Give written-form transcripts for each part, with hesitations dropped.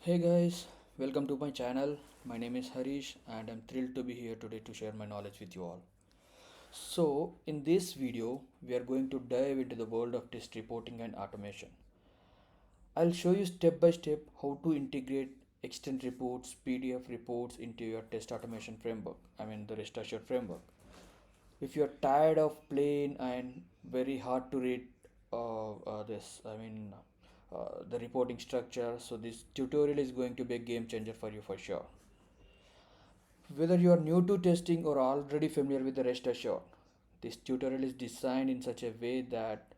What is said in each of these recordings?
Hey guys, welcome to my channel. My name is Harish and I'm thrilled to be here today to share my knowledge with you all. So, in this video, we are going to dive into the world of test reporting and automation. I'll show you step by step how to integrate extend reports, PDF reports into your test automation framework. The rest assured framework. If you're tired of plain and very hard to read the reporting structure, so this tutorial is going to be a game changer for you for sure. Whether you are new to testing or already familiar with the rest assured, this tutorial is designed in such a way that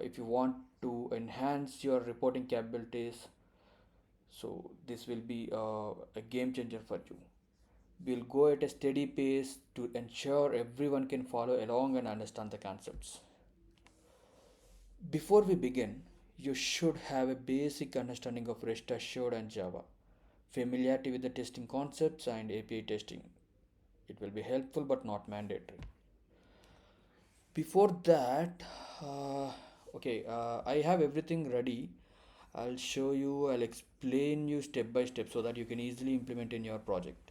if you want to enhance your reporting capabilities, so this will be a game changer for you. We'll go at a steady pace to ensure everyone can follow along and understand the concepts. Before we begin, you should have a basic understanding of REST assured and Java, familiarity with the testing concepts and API testing. It will be helpful but not mandatory. Before that, uh, I have everything ready. I'll explain you step by step so that you can easily implement in your project.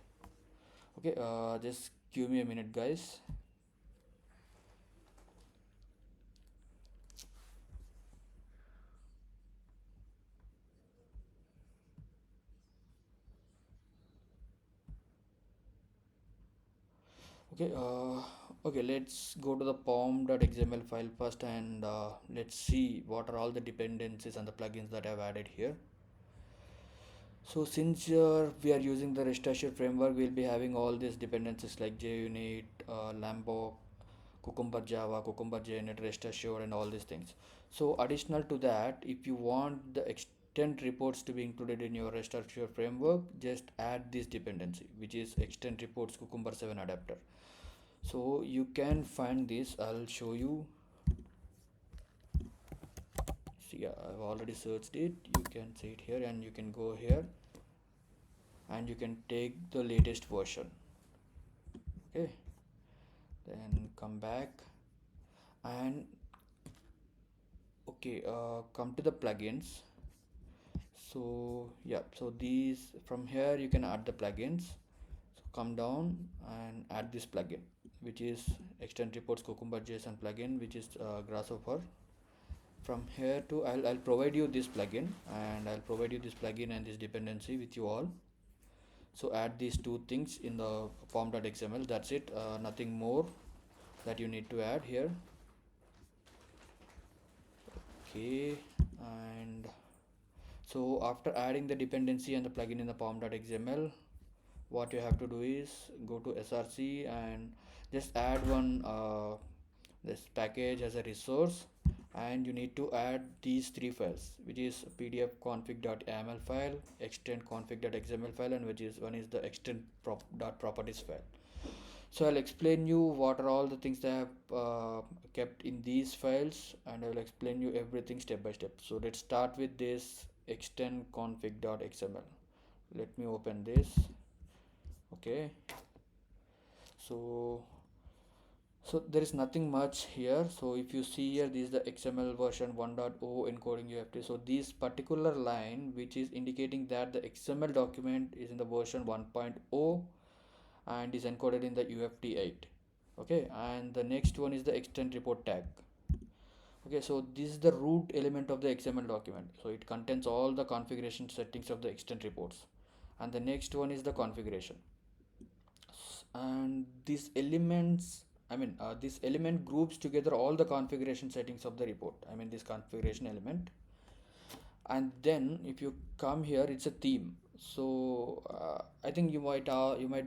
Just give me a minute, guys. Okay, let's go to the pom.xml file first and let's see what are all the dependencies and the plugins that I've added here. So since we are using the REST Assured framework, we'll be having all these dependencies like JUnit, Lambok, Cucumber Java, Cucumber JUnit, REST Assured, and all these things. So additional to that, if you want the extend reports to be included in your REST Assured framework, just add this dependency, which is extend reports Cucumber 7 adapter. So you can find this. I'll show you. See, I've already searched it. You can see it here, and you can go here and you can take the latest version. Okay, then come back and come to the plugins. So yeah, so these from here you can add the plugins. So come down and add this plugin, which is extend reports Cucumber JSON plugin, which is Grasshopper. From here to I'll provide you this plugin, and I'll provide you this plugin and this dependency with you all. So add these two things in the pom.xml. That's it, nothing more that you need to add here. Okay, and so after adding the dependency and the plugin in the pom.xml, what you have to do is go to src and just add one this package as a resource, and you need to add these three files, which is pdf config.yaml file, extend config.xml file, and which is one is the extend properties file. So I'll explain you what are all the things that I have kept in these files, and I will explain you everything step by step. So let's start with this extend config.xml. Let me open this. Okay, so there is nothing much here. So if you see here, this is the XML version 1.0 encoding UFT. So this particular line, which is indicating that the XML document is in the version 1.0 and is encoded in the UFT8. Okay, and the next one is the extend report tag. Okay, so this is the root element of the XML document. So it contains all the configuration settings of the extend reports. And the next one is the configuration. And these elements, this element groups together all the configuration settings of the report. This configuration element. And then if you come here, it's a theme. So I think you might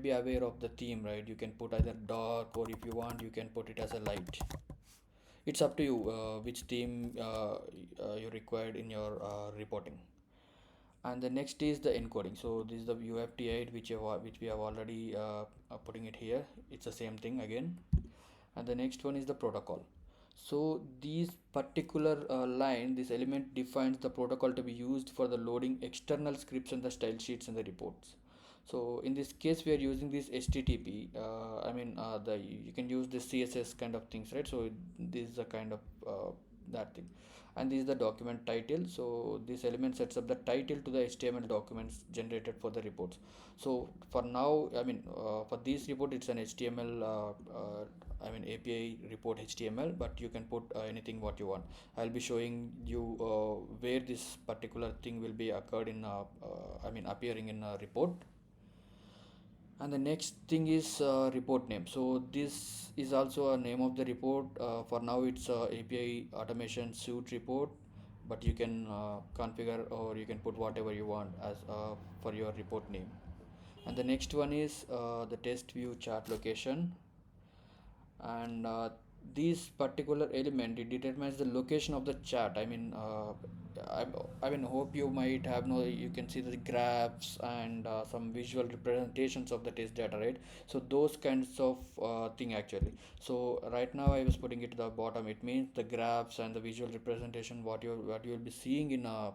be aware of the theme, right? You can put either dark, or if you want you can put it as a light. It's up to you which theme you required in your reporting. And the next is the encoding. So this is the UFT8, which we have already putting it here. It's the same thing again. And the next one is the protocol. So these particular line, this element defines the protocol to be used for the loading external scripts and the style sheets and the reports. So in this case we are using this HTTP. You can use this CSS kind of things, right? So this is a kind of that thing. And this is the document title. So this element sets up the title to the HTML documents generated for the reports. So for now, for this report it's an HTML API report HTML, but you can put anything what you want. I'll be showing you where this particular thing will be occurred in appearing in a report. And the next thing is report name. So this is also a name of the report. For now it's API automation suite report, but you can configure or you can put whatever you want as for your report name. And the next one is the test view chart location. And this particular element, it determines the location of the chart. I, hope you might have know, you can see the graphs and some visual representations of the test data, right? So those kinds of thing actually. So right now I was putting it to the bottom. It means the graphs and the visual representation what you will be seeing in a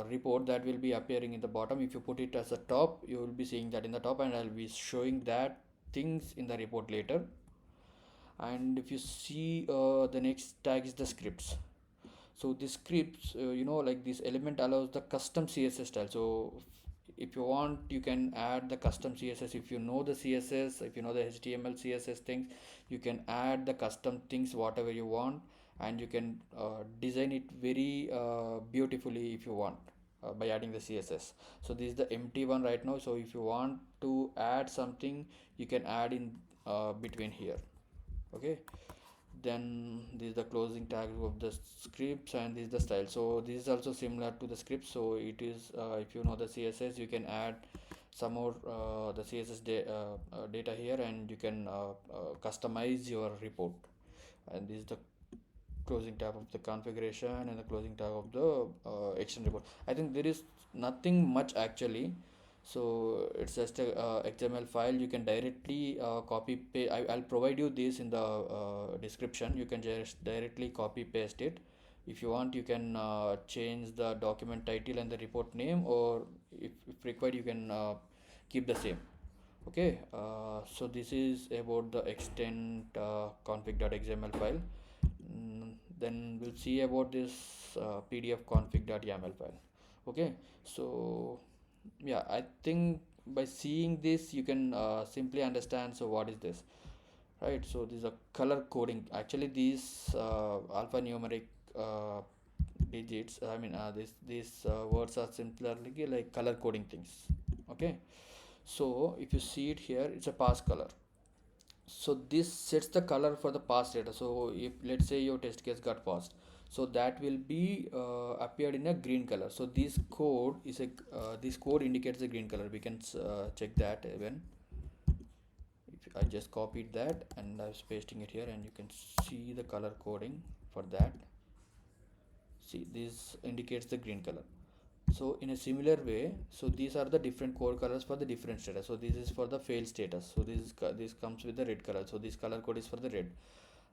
report, that will be appearing in the bottom. If you put it as a top, you will be seeing that in the top, and I'll be showing that things in the report later. And if you see the next tag is the scripts. So the scripts, like this element allows the custom CSS style. So if you want, you can add the custom CSS. If you know the CSS, if you know the HTML CSS things, you can add the custom things whatever you want, and you can design it very beautifully if you want, by adding the CSS. So this is the empty one right now. So if you want to add something, you can add in between here. Okay, then this is the closing tag of the scripts, and this is the style. So this is also similar to the script. So it is if you know the CSS, you can add some more the CSS data here, and you can customize your report. And this is the closing tab of the configuration and the closing tab of the extend report. I think there is nothing much actually. So it's just a XML file. You can directly copy paste. I'll provide you this in the description. You can just directly copy paste it. If you want, you can change the document title and the report name, or if required, you can keep the same. Okay, so this is about the extend config.xml file. Then we'll see about this pdf config.yaml file. Okay, so yeah, I think by seeing this you can simply understand. So what is this, right? So this is a color coding. Actually these alphanumeric uh, digits, these words are simply like color coding things. Okay, so if you see it here, it's a pass color. So this sets the color for the pass data. So if let's say your test case got passed, so that will be appeared in a green color. So this code indicates the green color. We can check that even if I just copied that and I was pasting it here, and you can see the color coding for that. See, this indicates the green color. So in a similar way, so these are the different code colors for the different status. So this is for the fail status. So this comes with the red color. So this color code is for the red.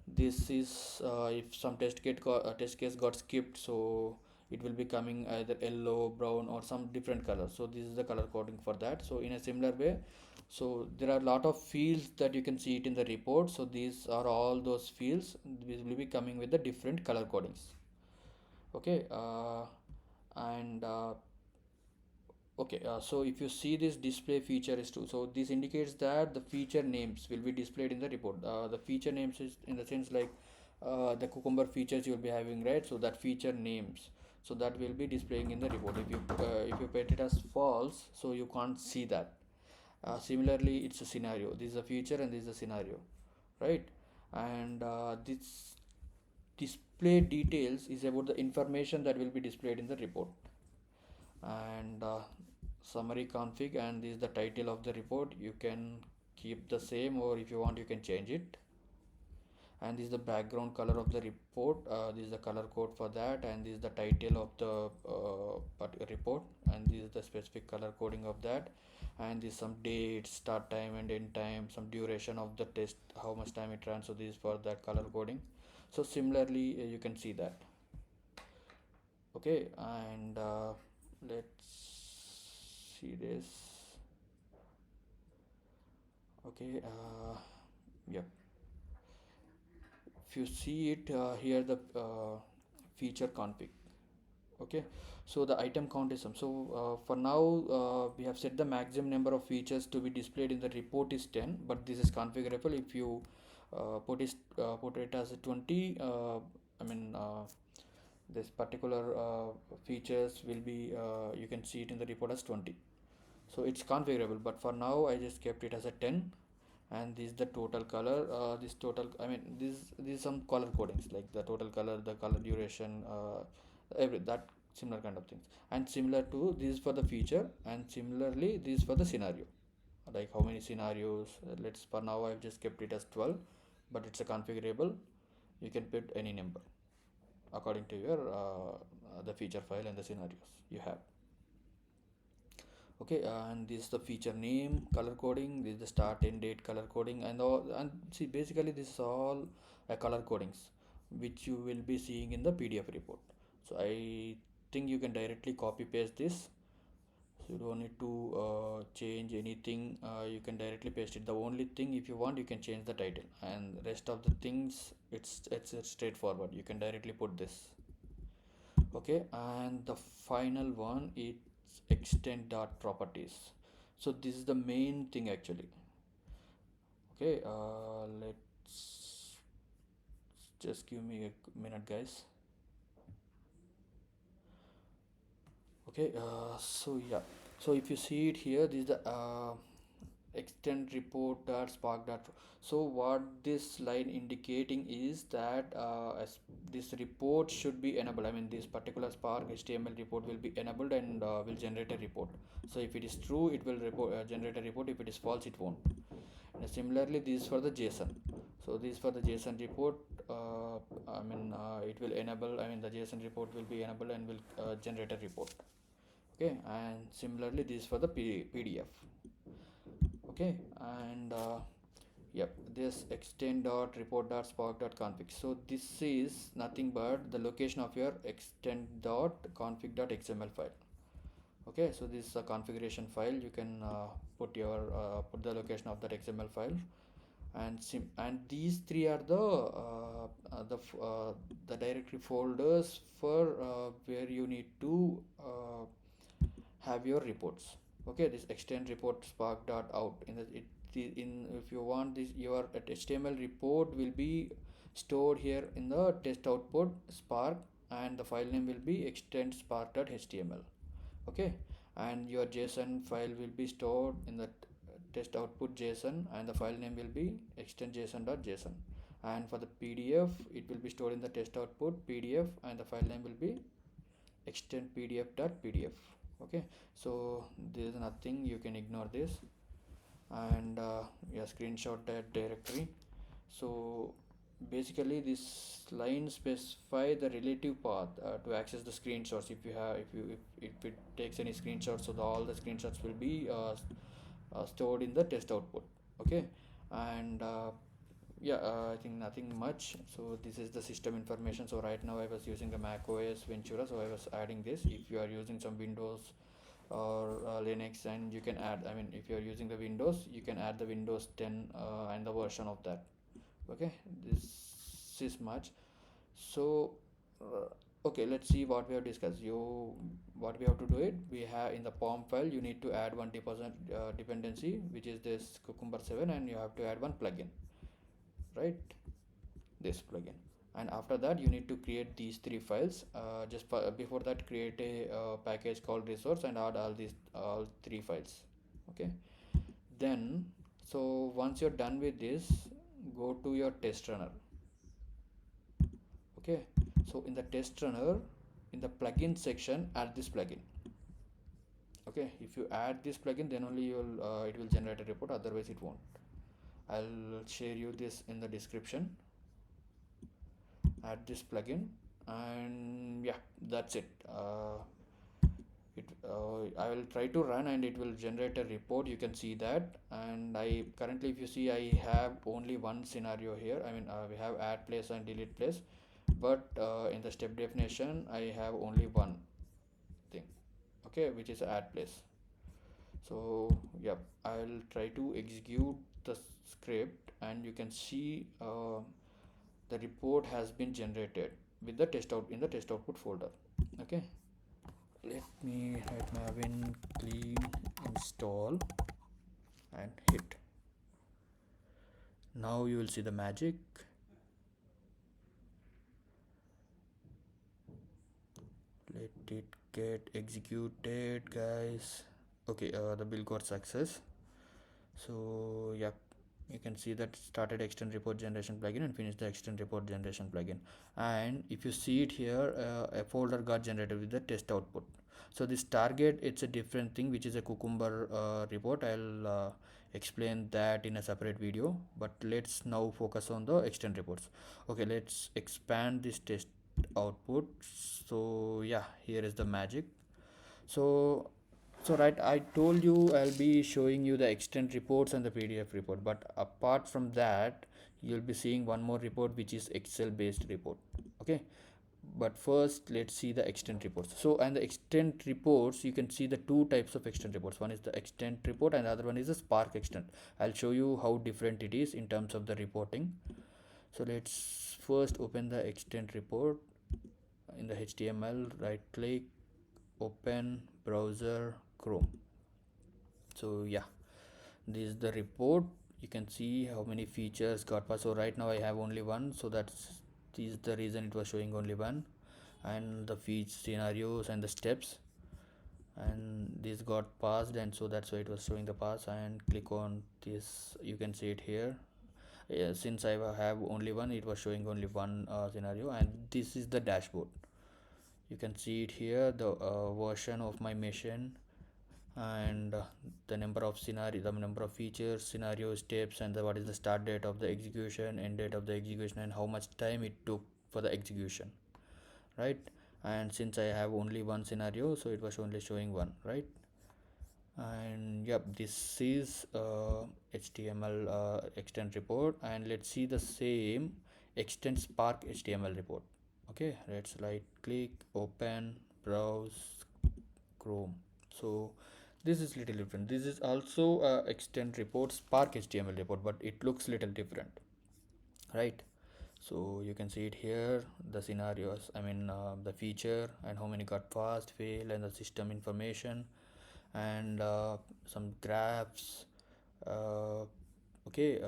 This is if some test case got skipped, so it will be coming either yellow, brown, or some different color. So this is the color coding for that. So in a similar way, so there are a lot of fields that you can see it in the report. So these are all those fields. These will be coming with the different color codings. Okay, and okay, so if you see this display feature is true, so this indicates that the feature names will be displayed in the report. The feature names is in the sense like the cucumber features you will be having, right? So that feature names, so that will be displaying in the report. If you put it as false, so you can't see that. Similarly, it's a scenario. This is a feature and this is a scenario, right? And this display details is about the information that will be displayed in the report. And summary config, and this is the title of the report. You can keep the same, or if you want you can change it. And this is the background color of the report. This is the color code for that, and this is the title of the report, and this is the specific color coding of that. And this some date, start time and end time, some duration of the test, how much time it runs. So this is for that color coding. So similarly you can see that. Okay, and let's see this. Okay, yep. If you see it here, the feature config. Okay, so the item count is some. So for now we have set the maximum number of features to be displayed in the report is 10, but this is configurable. If you put it as a 20, I mean this particular features will be you can see it in the report as 20. So it's configurable, but for now I just kept it as a 10. And this is the total color, this total, I mean this is some color codings like the total color, the color duration, every that similar kind of things. And similar to this is for the feature, and similarly this is for the scenario, like how many scenarios. Let's, for now I've just kept it as 12, but it's a configurable. You can put any number according to your the feature file and the scenarios you have. Okay, and this is the feature name color coding, this is the start end date color coding, and all. And see, basically this is all color codings which you will be seeing in the PDF report. So I think you can directly copy paste this, so you don't need to change anything. You can directly paste it. The only thing, if you want, you can change the title, and rest of the things it's straightforward. You can directly put this. Okay, and the final one is extend dot properties. So this is the main thing actually. Okay, let's just give me a minute, guys. Okay, so yeah, so if you see it here, this is the extend report dot spark dot. So what this line indicating is that as this report should be enabled. I mean this particular spark HTML report will be enabled and will generate a report. So if it is true, it will generate a report. If it is false, it won't. And similarly, this is for the JSON. So this is for the JSON report. It will enable. I mean the JSON report will be enabled and will generate a report. Okay, and similarly this is for the PDF. Okay, and yep, this extend dot report dot spark dot config. So this is nothing but the location of your extend dot config dot xml file. Okay, so this is a configuration file. You can put the location of that xml file, and these three are the directory folders for where you need to have your reports. Okay, this extend report spark dot out in if you want this, your HTML report will be stored here in the test output spark, and the file name will be extend spark dot html. Okay, and your JSON file will be stored in the test output JSON, and the file name will be extend json.json. And for the PDF, it will be stored in the test output PDF, and the file name will be extend pdf.pdf. Okay, so there is nothing, you can ignore this. And yeah, screenshot that directory. So basically this line specify the relative path to access the screenshots. If you have if it takes any screenshots, so all the screenshots will be stored in the test output. Okay, and yeah, I think nothing much. So this is the system information. So right now I was using the Mac OS Ventura, so I was adding this. If you are using some Windows or Linux, and you can add, I mean if you are using the Windows, you can add the Windows 10 and the version of that. Okay, this is much. So okay, let's see what we have discussed. What we have to do it, we have in the pom file, you need to add one dependency, which is this cucumber 7, and you have to add one plugin, right? This plugin. And after that you need to create these three files. Before that, create a package called resource and add all three files. Okay, then so once you're done with this, go to your test runner. Okay, so in the test runner, in the plugin section, add this plugin. Okay, if you add this plugin, then only it will generate a report, otherwise it won't. I'll share you this in the description. Add this plugin, and yeah, that's it. I will try to run, and it will generate a report. You can see that. And I currently, if you see, I have only one scenario here. I mean we have add place and delete place, but in the step definition I have only one thing. Okay, which is add place. So yeah, I'll try to execute the script, and you can see the report has been generated with the test out in the test output folder. Okay, let me write my win clean install and hit. Now you will see the magic. Let it get executed, guys. Okay, the build got success. So yeah, you can see that started extend report generation plugin and finished the extend report generation plugin. And if you see it here, a folder got generated with the test output. So this target, it's a different thing, which is a cucumber report. I'll explain that in a separate video, but let's now focus on the extend reports. Okay, let's expand this test output. So yeah, here is the magic. So right, I told you I'll be showing you the extent reports and the PDF report, but apart from that, you'll be seeing one more report, which is Excel based report. Okay, but first let's see the extent reports. So, and the extent reports, you can see the two types of extent reports. One is the extent report and the other one is the Spark extent. I'll show you how different it is in terms of the reporting. So let's first open the extent report in the HTML. Right click, open browser, Chrome. So yeah, this is the report. You can see how many features got passed. So right now I have only one, so that's this is the reason it was showing only one. And the feed scenarios and the steps, and this got passed, and so that's why it was showing the pass. And click on this, you can see it here. Since I have only one, it was showing only one scenario. And this is the dashboard. You can see it here, the version of my machine, and the number of scenario, the number of features, scenario steps, and what is the start date of the execution, end date of the execution, and how much time it took for the execution, right? And since I have only one scenario, so it was only showing one, right? And yep, this is HTML extend report. And let's see the same extend Spark HTML report. Okay, let's right click, open, browse, Chrome. So this is little different. This is also extend report, Spark HTML report, but it looks little different, right? So you can see it here, the scenarios, the feature and how many got passed, fail, and the system information, and some graphs. uh, okay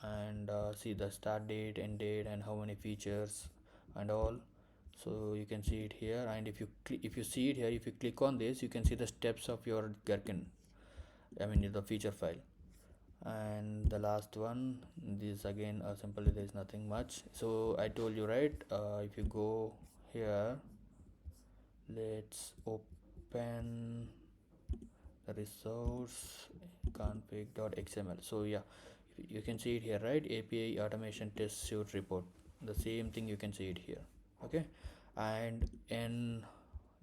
and see the start date, end date, and how many features and all. So you can see it here. And if you see it here, if you click on this, you can see the steps of your gherkin, the feature file. And the last one, this again simply there is nothing much. So I told you, right? If you go here, let's open the resource config.xml. So yeah, you can see it here, right? API automation test suite report, the same thing you can see it here. Okay, and in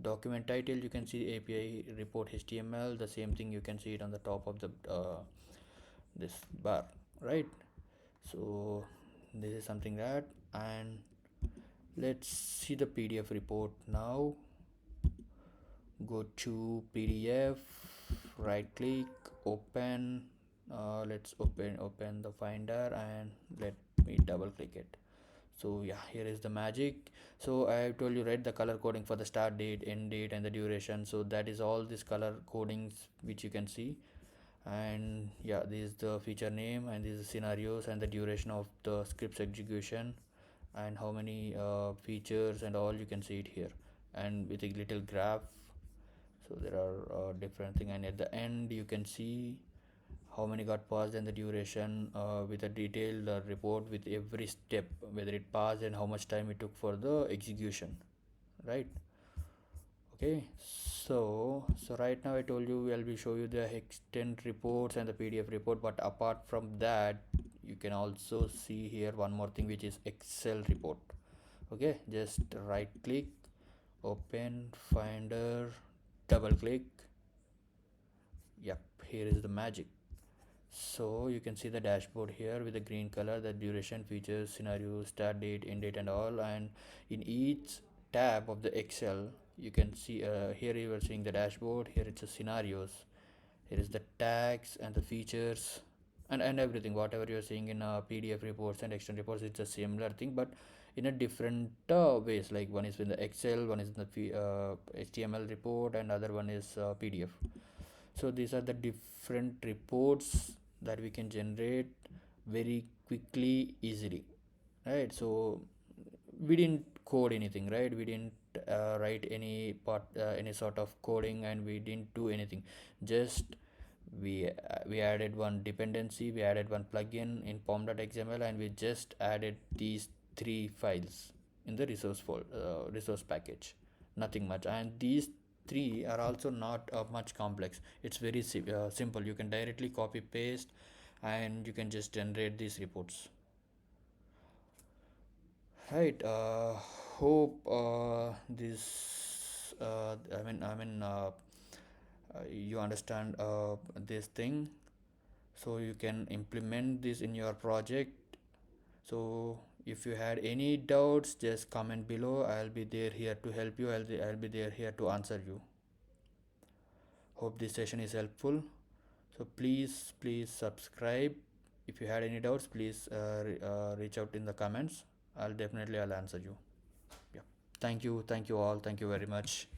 document title you can see API report HTML, the same thing you can see it on the top of the this bar, right? So this is something that. And let's see the PDF report now. Go to PDF, right click, open. Let's open the finder, and let me double click it. So yeah, here is the magic. So I have told you, right, the color coding for the start date, end date, and the duration. So that is all this color codings which you can see. And yeah, this is the feature name, and these are scenarios, and the duration of the script's execution, and how many features and all, you can see it here, and with a little graph. So there are different thing, and at the end you can see how many got passed and the duration, with a detailed report with every step, whether it passed and how much time it took for the execution, right? Okay, so right now I told you I'll be show you the extent reports and the PDF report, but apart from that, you can also see here one more thing, which is Excel report. Okay, just right click, open finder, double click. Yep, here is the magic. So you can see the dashboard here with the green color, the duration, features, scenario, start date, end date, and all. And in each tab of the Excel, you can see here you are seeing the dashboard. Here it's the scenarios. Here is the tags and the features, and everything. Whatever you are seeing in PDF reports and external reports, it's a similar thing. But in a different ways. Like one is in the Excel, one is in the HTML report, and other one is PDF. So these are the different reports that we can generate very quickly, easily, right? So we didn't code anything, right? We didn't write any sort of coding, and we didn't do anything. Just we added one dependency, we added one plugin in pom.xml, and we just added these three files in the resource package. Nothing much. And these three are also not much complex. It's very simple. You can directly copy paste, and you can just generate these reports. Right. Hope this. You understand this thing, so you can implement this in your project. So if you had any doubts, just comment below. I'll be there here to help you. I'll be there here to answer you. Hope this session is helpful. So please subscribe. If you had any doubts, please reach out in the comments. I'll answer you. Yeah. Thank you all. Thank you very much.